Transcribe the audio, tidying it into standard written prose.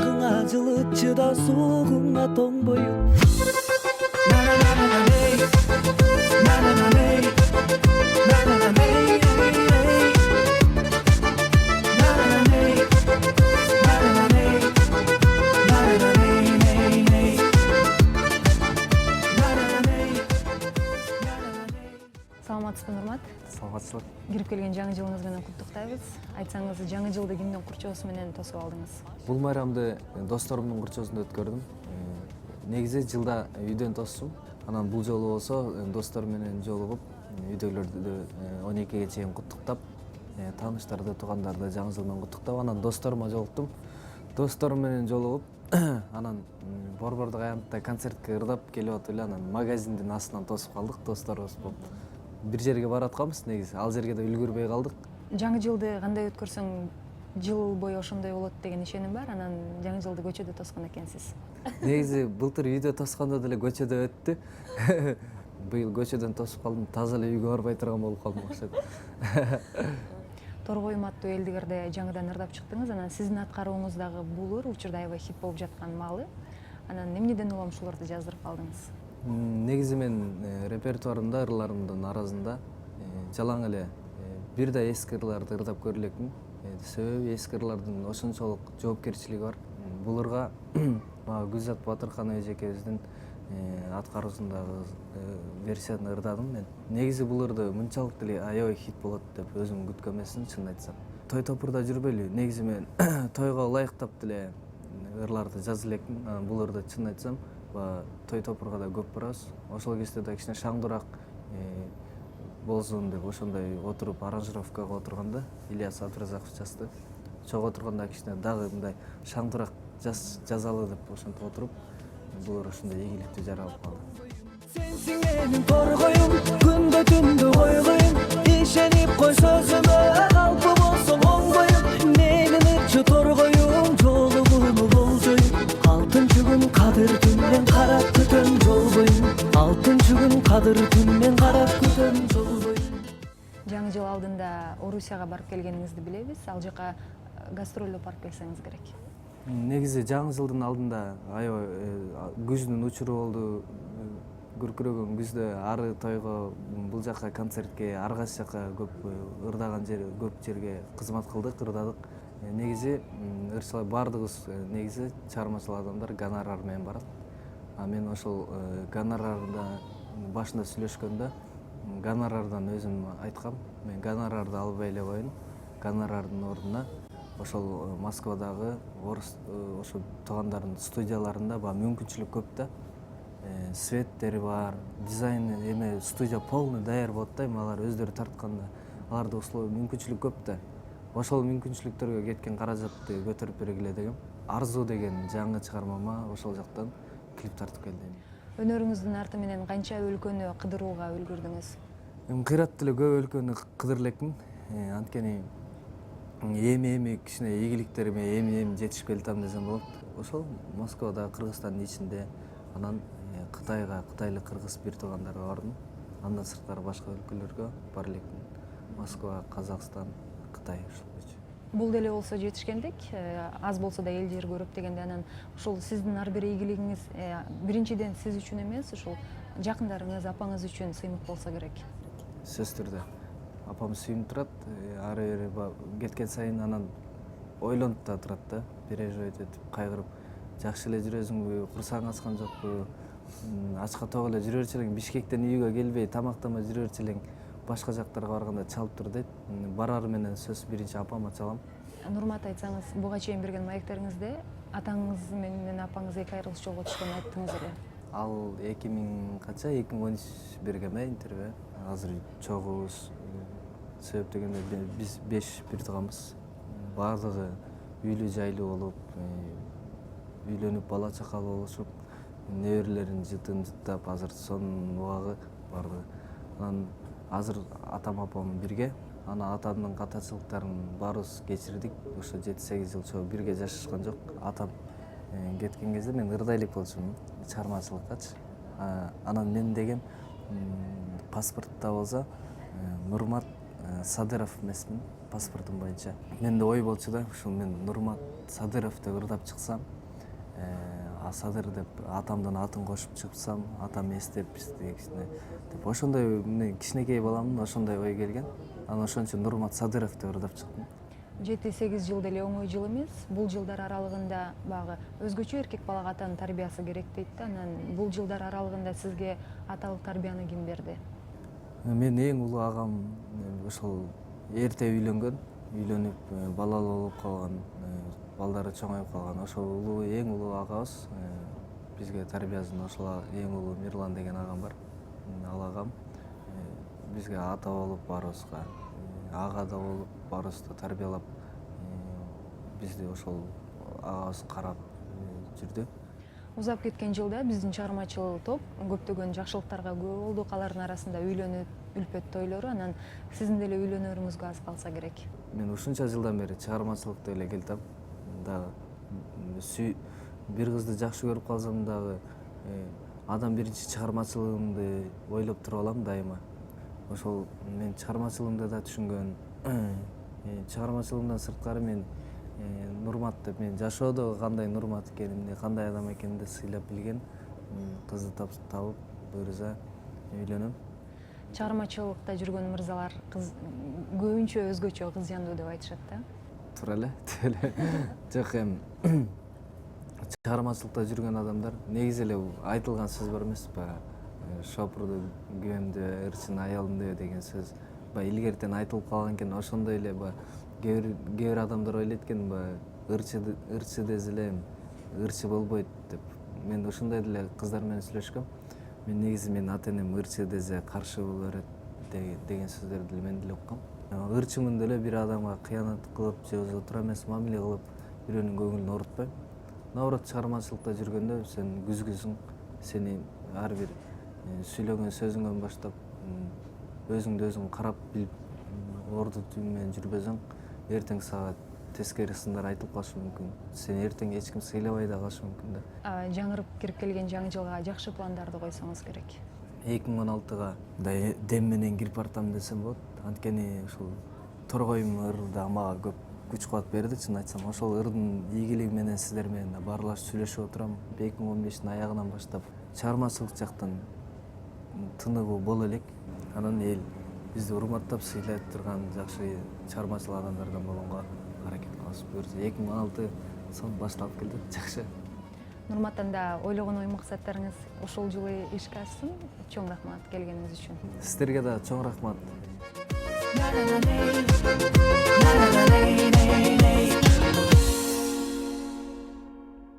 ысыгыңа жылыт чыда суугуңа тоңбойун. Саламатсызбы, Нурмат? Саламатчылык. Кирип келген жаңы жылыңыз менен куттуктайбыз. Айтсаңыз, жаңы жылды кимдин курчоосу менен тосуп алдыңыз? Бул майрамды досторумдун курчоосунда өткөрдүм. Негизи жылда үйдөн тоссум. Анан бул жолу болсо достор менен жолугуп, үйдөгүлөрдү 12-ге чейин куттуктап, тааныштарды, туугандарды жаңы жыл менен куттуктап, анан досторума жолуктум. Досторум менен жолугуп, анан Борбордук аянтта концертке ырдап келип атып эле анан магазиндин астынан тосуп калдык досторубуз болуп. Бир жерге барып атканбыз негизи, ал жерге да үлгүрбөй калдык. Жаңы жылды кандай өткөрсөң, жыл бою ошондой болот деген ишеним бар. Анан жаңы жылды көчөдө тоскон экенсиз. Негизи былтыр үйдө тоскондо деле көчөдө өттү. Быйыл көчөдөн тосуп калдым, таза эле үйгө барбай турган болуп калдым окшойт. Торгоюм аттуу элдигерде жаңыдан ырдап чыктыңыз. Анан сиздин аткарууңуздагы бул ыр учурда аябай хит болуп жаткан маалы. Анан эмнеден улам ушуларды жаздырып калдыңыз? Негизи мен репертуарымда, ырларымдын арасында жалаң эле бир да эски ырларды ырдап көрө элекмин. Себеби эски ырлардын ошончолук жоопкерчилиги бар. Бул ырга Гүлзат Батырхан эжекебиздин аткаруусундагы версияны ырдадым мен. Негизи бул ырды мынчалык деле аябай хит болот деп өзүм күткөн эмесмин, чынын айтсам. Той топурда жүрбөйлү. Негизи мен тойго ылайыктап деле ырларды жаза элекмин. Бул ырды чынын айтсам, той топурга да көп барабыз. Ошол кезде да кичине шаңдыраак болсун деп ошондой отуруп аранжировкага отурганда Ильяс Абдыразаков жазды. Чогуу отурганда кичине дагы мындай шаңдыраак жазалы деп ошентип отуруп, бул ыр ушундай ийгиликтүү жаралып калды. Sensin benim torgoyum, күндө түндө койгоюм, ишенип кой сөзүмө, калпым болсоң оңбоюм, менин ырчы торгоюм, жолугуну болжоюм, алтынчы күн кадыр түнмен карап күтөм жол боюн, алтынчы күн кадыр түнмен карап күтөм жол боюн. Жаңы жыл алдында Орусияга барып келгениңизди билебиз. Ал жака гастролдоп барып келсеңиз керек. Негизи жаңы жылдын алдында аябай күздүн учуру болду. Күркүрөгөн күздө ары тойго, бул жака концертке, ар кайсы жака көп ырдаган жер, көп жерге кызмат кылдык, ырдадык. Негизи ырчылар баардыгыбыз негизи чыгармачыл адамдар гонорар менен барат. Мен ошол гонорарда башында сүйлөшкөндө гонорардан өзүм айткам, мен гонорарды албай эле коеюн. Гонорардын ордуна ошол Москвадагы орус ошо туугандардын студияларында мүмкүнчүлүк көп да. Светтери бар, дизайн эме студия полный даяр болот да, алар өздөрү тартканда. Аларда условия мүмкүнчүлүк көп да. Ошол мүмкүнчүлүктөргө кеткен каражатты көтөрүп бергиле дегем. Арзуу деген жаңы чыгармама ошол жактан клип тартып келдим. Өнөрүңүздүн арты менен канча өлкөнү кыдырууга үлгүрдүңүз? Кыйрат деле көп өлкөнү кыдыра элекмин. Анткени эми кичине ийгиликтериме эми жетишип келатам десем болот. Ошол Москвада, Кыргызстандын ичинде, анан Кытайга, кытайлык кыргыз бир туугандарга бардым. Андан сырткары башка өлкөлөргө бара элекмин. Москва, Казакстан, Кытай ошол. Бул деле болсо жетишкендик, аз болсо да эл жер көрөп дегенде, анан ушул сиздин ар бир ийгилигиңиз биринчиден сиз үчүн эмес, ушул жакындарыңыз, апаңыз үчүн сыймык болсо керек. Сөзсүз түрдө. Апам сүйүнүп турат, ары бери кеткен сайын анан ойлонуп да турат да, переживать этип, кайгырып. Жакшы эле жүрөсүңбү, курсаң ачкан жокпу, ачка ток эле жүрө берчү элең, Бишкектен үйгө келбей, тамактанбай жүрө берчү элең, башка жактарга барганда чалып тур дейт. Барар менен сөз биринчи апама чалам. Нурмат, айтсаңыз, буга чейин берген маектериңизде атаңыз менен апаңыз эки айрылыш жолго түшкөнүн айттыңыз эле. Ал 2000 канча 2013 берген интервью. Азыр чогубуз. Себеп дегенде биз 5 бир тууганбыз. Баардыгы үйлүү жайлуу болуп, үйлөнүп бала чакалуу болушуп, неберелерин жыттап, азыр сонун убагы барды. Анан азыр атам апам бирге, анан атамдын катачылыктарын баарыбыз кечирдик. Ошо 7-8 жыл чогуу бирге жашашкан жок. Атам кеткен кезде мен ырдай элек болчумун чыгармачылыккачы. Анан мен дегем паспортто болсо Нурмат Садыров эмесмин. паспортум боюнча. Менде ой болчу да, ушул мен Нурмат Садыров деп ырдап чыксам, Садыр деп атамдын атын кошуп чыксам, атам эстеп деп ошондой мен кичинекей баламын, ошондой ой келген. Анан ошон үчүн Нурмат Садыров деп ырдап чыктым. 7-8 жыл деле оңой жыл эмес. Бул жылдар аралыгында багы өзгөчө эркек балага атанын тарбиясы керек дейт да. Анан бул жылдар аралыгында сизге аталык тарбияны ким берди? Мен эң улуу агам ошол эрте үйлөнгөн, үйлөнүп балалуу болуп калган, балдары чоңоюп калган. Ошол эң улуу агабыз бизге тарбиясын ошол эң улуу Мирлан деген агам бар. Ал агам бизге ата болуп баарыбызга, ага да болуп баарыбызды тарбиялап, бизди ошол агабыз карап жүрдү. Узап кеткен жылда биздин чыгармачыл топ көптөгөн жакшылыктарга күбө болдук. Алардын арасында үйлөнүп, үлпөт тойлору, анан сиздин деле үйлөнөрүңүзгө аз калса керек. Мен ушунча жылдан бери чыгармачылыкты эле келтем. Дагы бир кызды жакшы көрүп калсам дагы адам биринчи чыгармачылыгымды ойлоп туруп алам дайыма. Ошол мен чыгармачылыгымды да түшүнгөн. Чыгармачылыгымдан сырткары мен Нурмат деп мен жашоодо кандай Нурмат экенимди, кандай адам экенимди сыйлап билген. Кызды табып, буюрса үйлөнөм. Чыгармачылыкта жүргөн мырзалар көбүнчө өзгөчө кыз жандуу деп айтышат да. Туура эле. Жок, чыгармачылыкта жүргөн адамдар негизи эле айтылган сөз бар эмеспи? Шопурду күйөөмдө, ырчын аялымды деген сөз. Илгертен айтылып калган экен, ошондой эле кээ бир адамдар ойлойт экен, ырчы дезе эле ырчы болбойт деп. Мен ошондой деле кыздар менен сүйлөшкөм. Мен негизи ата энем ырчы дезе каршы боло берет деген сөздөрдү деле мен деле уккам. Ырчымын деле бир адамга кыянат кылып же болбосо туура эмес мамиле кылып бирөөнүн көңүлүн оорутпойм. Наоборот, чыгармачылыкта жүргөндө сен күзгүсүң, сени ар бир сүйлөгөн сөзүңөн баштап өзүңдү өзүң карап билип ордут менен жүрбөсөң, эртең сага тескери сындар айтылып калышы мүмкүн. Сени эртең эч ким сыйлабай да калышы мүмкүн да. Жаңырып кирип келген жаңы жылга жакшы пландарды койсоңуз керек. 2016-га дем менен кирип бартам десем болот. Анткени ушул Торгойм ырда мага көп күч кубат берди, чын айтсам. Ошол ырдын ийгилиги менен сиздер менен баарлашып сүйлөшүп отурам. 2015-тин аягынан баштап чыгармачылык жактан тыныгуу боло элек. Анан эл бизди урматтап сыйлай турган жакшы чыгармачыл адамдардан болгонго аракет кылабыз. Буюрса 2016 сон башталып келди. Жакшы. Нурматтан да ойлогон ой максаттарыңыз ошол жылы ишке ашсын. Чоң рахмат келгениңиз үчүн. Сиздерге да чоң рахмат. Na na na na na na na